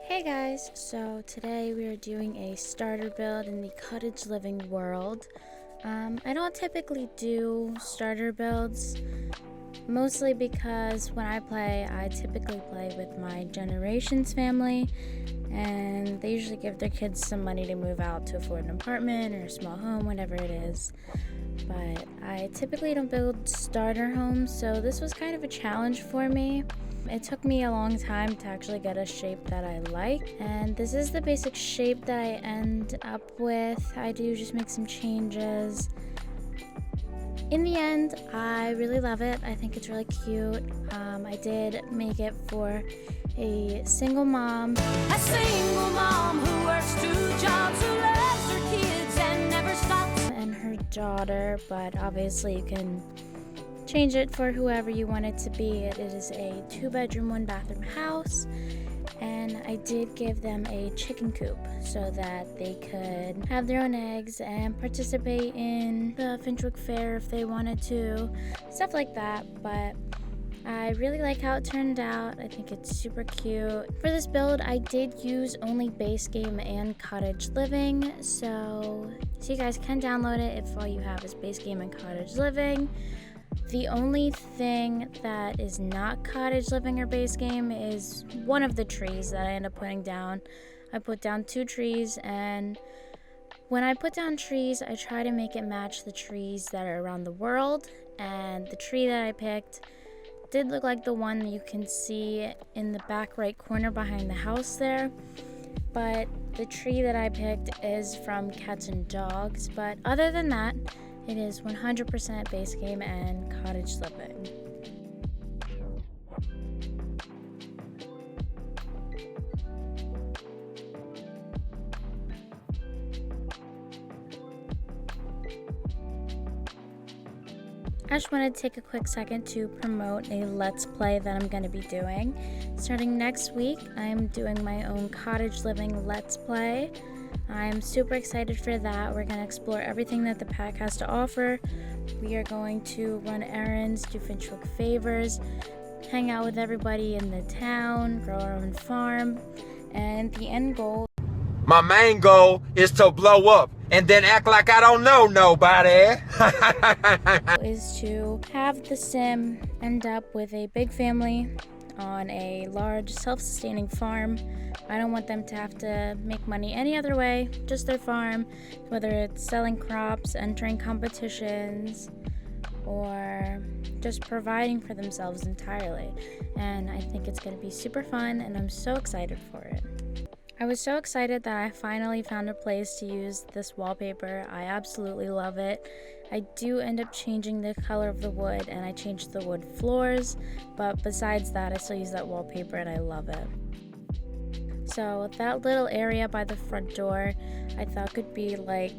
Hey guys, so today we are doing a starter build in the cottage living world. I don't typically do starter builds, mostly because when I play, I typically play with my generations family, and they usually give their kids some money to move out to afford an apartment or a small home, whatever it is. But I typically don't build starter homes, so this was kind of a challenge for me. It took me a long time to actually get a shape that I like, and this is the basic shape that I end up with. I do just make some changes. In the end, I really love it. I think it's really cute. I did make it for a single mom. A single mom who works 2 jobs, who loves her kids and never stops. And her daughter, but obviously you can change it for whoever you want it to be. It is a 2-bedroom, 1-bathroom house, and I did give them a chicken coop so that they could have their own eggs and participate in the Finchwick Fair if they wanted to, stuff like that. But I really like how it turned out. I think it's super cute. For this build, I did use only base game and cottage living, so you guys can download it if all you have is base game and cottage living. The only thing that is not cottage living or base game is one of the trees that I end up putting down. I put down 2 trees, and when I put down trees, I try to make it match the trees that are around the world, and the tree that I picked did look like the one you can see in the back right corner behind the house there. But the tree that I picked is from Cats and Dogs, but other than that, it is 100% base game and cottage living. I just want to take a quick second to promote a Let's Play that I'm going to be doing. Starting next week, I'm doing my own cottage living Let's Play. I'm super excited for that. We're going to explore everything that the pack has to offer. We are going to run errands, do Finchwick favors, hang out with everybody in the town, grow our own farm, and the end goal. My main goal is to blow up and then act like I don't know nobody. Is to have the sim end up with a big family on a large self-sustaining farm. I don't want them to have to make money any other way, just their farm, whether it's selling crops, entering competitions, or just providing for themselves entirely. And I think it's going to be super fun, and I'm so excited for it. I was so excited that I finally found a place to use this wallpaper. I absolutely love it. I do end up changing the color of the wood, and I changed the wood floors, but besides that, I still use that wallpaper and I love it. So that little area by the front door I thought could be like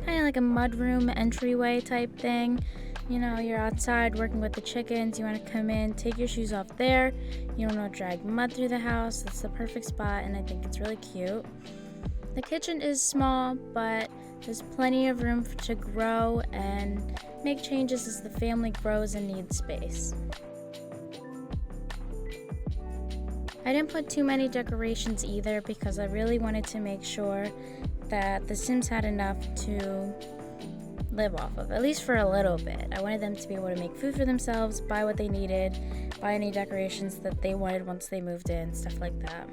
kind of like a mudroom entryway type thing. You know, you're outside working with the chickens, you want to come in, take your shoes off there, you don't want to drag mud through the house. That's the perfect spot, and I think it's really cute. The kitchen is small, but there's plenty of room to grow and make changes as the family grows and needs space. I didn't put too many decorations either because I really wanted to make sure that the Sims had enough to live off of, at least for a little bit. I wanted them to be able to make food for themselves, buy what they needed, buy any decorations that they wanted once they moved in, stuff like that.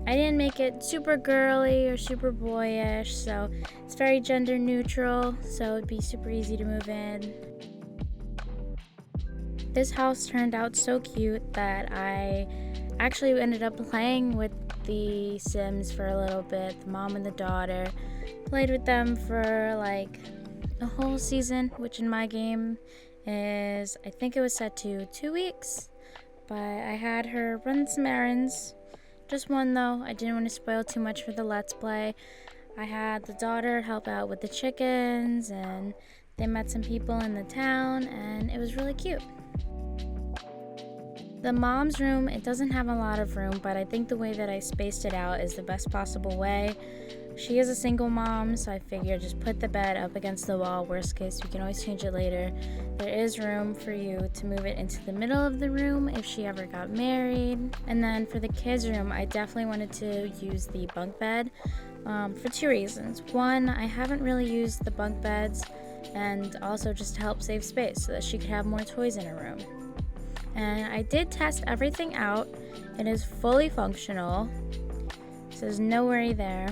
I didn't make it super girly or super boyish, so it's very gender neutral, so it'd be super easy to move in. This house turned out so cute that I actually ended up playing with the Sims for a little bit, the mom and the daughter. Played with them for like a whole season, which in my game is, I think it was set to 2 weeks, but I had her run some errands. Just one though. I didn't want to spoil too much for the Let's Play. I had the daughter help out with the chickens, and they met some people in the town, and it was really cute. The mom's room, it doesn't have a lot of room, but I think the way that I spaced it out is the best possible way. She is a single mom, so I figured just put the bed up against the wall. Worst case, we can always change it later. There is room for you to move it into the middle of the room if she ever got married. And then for the kids' room, I definitely wanted to use the bunk bed for 2 reasons. One, I haven't really used the bunk beds, and also just to help save space so that she could have more toys in her room. And I did test everything out. It is fully functional, so there's no worry there.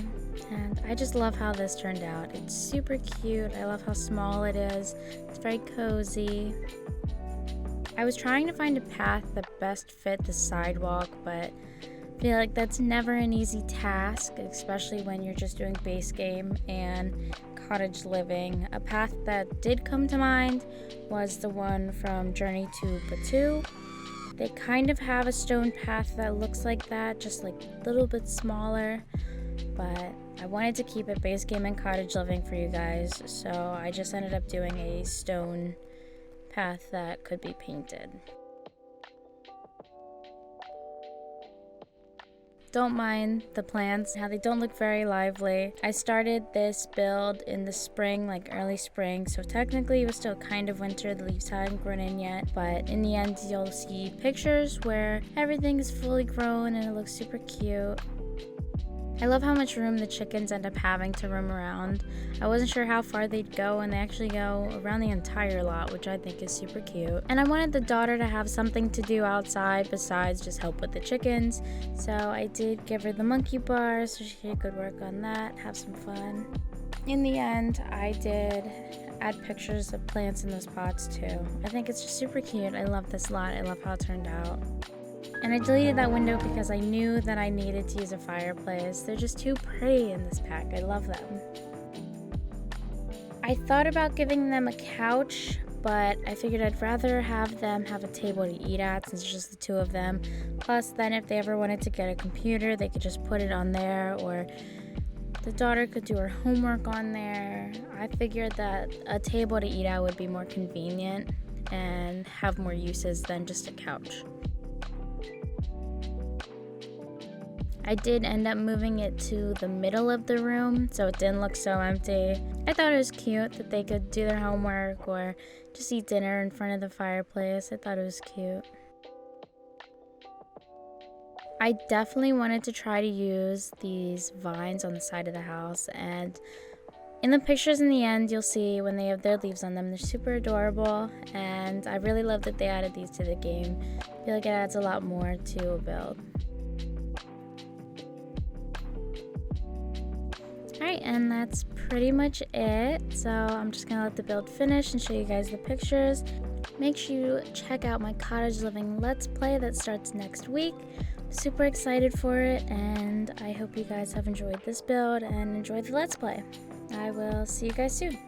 And I just love how this turned out. It's super cute. I love how small it is. It's very cozy. I was trying to find a path that best fit the sidewalk, but I feel like that's never an easy task, especially when you're just doing base game and cottage living. A path that did come to mind was the one from Journey to Uppbeat. They kind of have a stone path that looks like that, just like a little bit smaller, but I wanted to keep it base game and cottage living for you guys, so I just ended up doing a stone path that could be painted. Don't mind the plants, how they don't look very lively. I started this build in the spring, like early spring, so technically it was still kind of winter, the leaves hadn't grown in yet, but in the end you'll see pictures where everything is fully grown and it looks super cute. I love how much room the chickens end up having to roam around. I wasn't sure how far they'd go, and they actually go around the entire lot, which I think is super cute. And I wanted the daughter to have something to do outside besides just help with the chickens, so I did give her the monkey bar so she could work on that, have some fun. In the end, I did add pictures of plants in those pots too. I think it's just super cute. I love this lot. I love how it turned out. And I deleted that window because I knew that I needed to use a fireplace. They're just too pretty in this pack. I love them. I thought about giving them a couch, but I figured I'd rather have them have a table to eat at since it's just the 2 of them. Plus, then if they ever wanted to get a computer, they could just put it on there, or the daughter could do her homework on there. I figured that a table to eat at would be more convenient and have more uses than just a couch. I did end up moving it to the middle of the room so it didn't look so empty. I thought it was cute that they could do their homework or just eat dinner in front of the fireplace. I thought it was cute. I definitely wanted to try to use these vines on the side of the house, and in the pictures in the end you'll see when they have their leaves on them, they're super adorable, and I really love that they added these to the game. I feel like it adds a lot more to a build. Alright, and that's pretty much it. So I'm just gonna let the build finish and show you guys the pictures. Make sure you check out my cottage living let's play that starts next week. Super excited for it, and I hope you guys have enjoyed this build and enjoyed the let's play. I will see you guys soon.